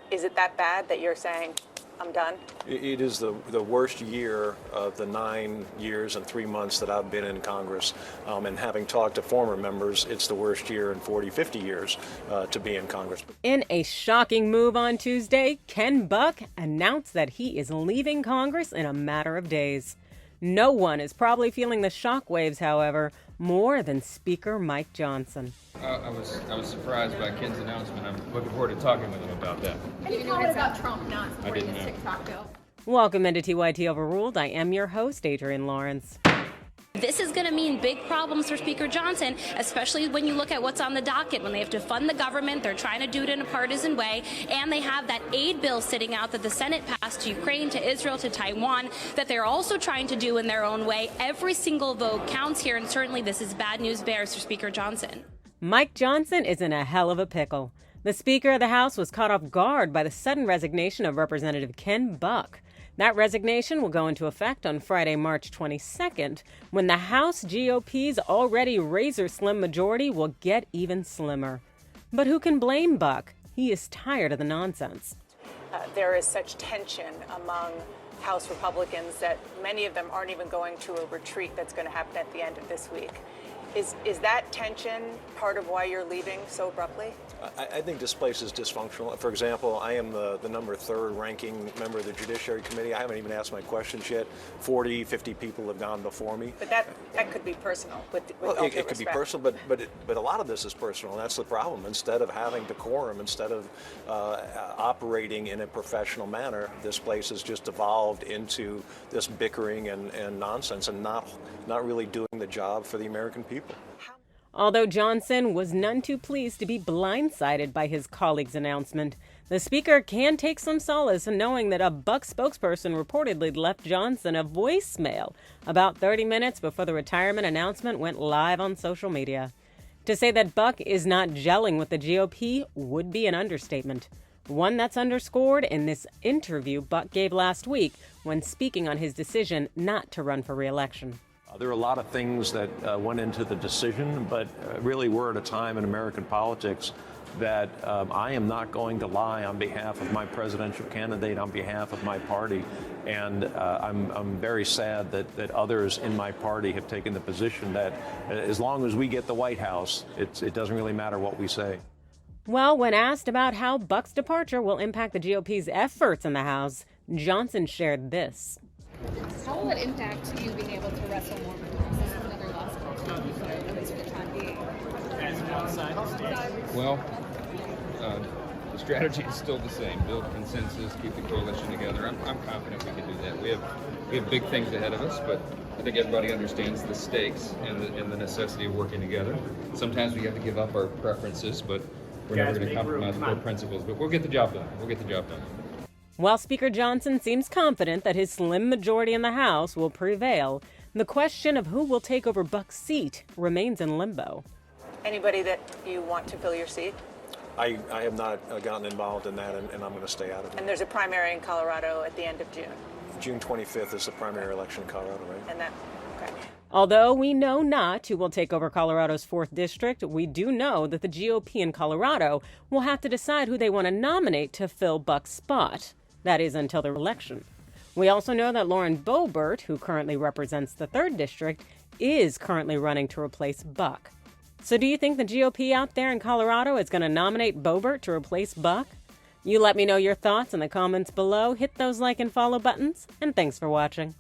Is it that bad that you're saying, I'm done? It is the worst year of the 9 years and 3 months that I've been in Congress. And having talked to former members, it's the worst year in 40, 50 years to be in Congress. In a shocking move on Tuesday, Ken Buck announced that he is leaving Congress in a matter of days. No one is probably feeling the shockwaves, however, more than Speaker Mike Johnson. I was surprised by Ken's announcement. I'm looking forward to talking with him about that. Any comment about Trump not supporting this TikTok bill? Welcome into TYT Overruled. I am your host, Adrienne Lawrence. This is going to mean big problems for Speaker Johnson, especially when you look at what's on the docket. When they have to fund the government, they're trying to do it in a partisan way, and they have that aid bill sitting out that the Senate passed to Ukraine, to Israel, to Taiwan, that they're also trying to do in their own way. Every single vote counts here, and certainly this is bad news bears for Speaker Johnson. Mike Johnson is in a hell of a pickle. The Speaker of the House was caught off guard by the sudden resignation of Representative Ken Buck. That resignation will go into effect on Friday, March 22nd, when the House GOP's already razor-slim majority will get even slimmer. But who can blame Buck? He is tired of the nonsense. There is such tension among House Republicans that many of them aren't even going to a retreat that's going to happen at the end of this week. Is that tension part of why you're leaving so abruptly? I think this place is dysfunctional. For example, I am the number 3rd ranking member of the Judiciary Committee. I haven't even asked my questions yet. 40, 50 people have gone before me. But that could be personal. It could be personal, but a lot of this is personal. And that's the problem. Instead of having decorum, instead of operating in a professional manner, this place has just evolved into this bickering and nonsense, and not really doing the job for the American people. Although Johnson was none too pleased to be blindsided by his colleague's announcement, the Speaker can take some solace in knowing that a Buck spokesperson reportedly left Johnson a voicemail about 30 minutes before the retirement announcement went live on social media. To say that Buck is not gelling with the GOP would be an understatement, one that's underscored in this interview Buck gave last week when speaking on his decision not to run for re-election. There are a lot of things that went into the decision, but really we're at a time in American politics that I am not going to lie on behalf of my presidential candidate, on behalf of my party. And I'm very sad that others in my party have taken the position that as long as we get the White House, it doesn't really matter what we say. Well, when asked about how Buck's departure will impact the GOP's efforts in the House, Johnson shared this. How will it impact you being able to wrestle more with this is another loss at least for the time being? Well, the strategy is still the same. Build consensus, keep the coalition together. I'm confident we can do that. We have big things ahead of us, but I think everybody understands the stakes and the necessity of working together. Sometimes we have to give up our preferences, but we're never going to compromise core principles. But we'll get the job done. We'll get the job done. While Speaker Johnson seems confident that his slim majority in the House will prevail, the question of who will take over Buck's seat remains in limbo. Anybody that you want to fill your seat? I have not gotten involved in that, and I'm going to stay out of it. And there's a primary in Colorado at the end of June. June 25th is the primary election in Colorado, right? And okay. Although we know not who will take over Colorado's 4th district, we do know that the GOP in Colorado will have to decide who they want to nominate to fill Buck's spot. That is until the election. We also know that Lauren Boebert, who currently represents the 3rd district, is currently running to replace Buck. So do you think the GOP out there in Colorado is going to nominate Boebert to replace Buck? You let me know your thoughts in the comments below. Hit those like and follow buttons, and thanks for watching.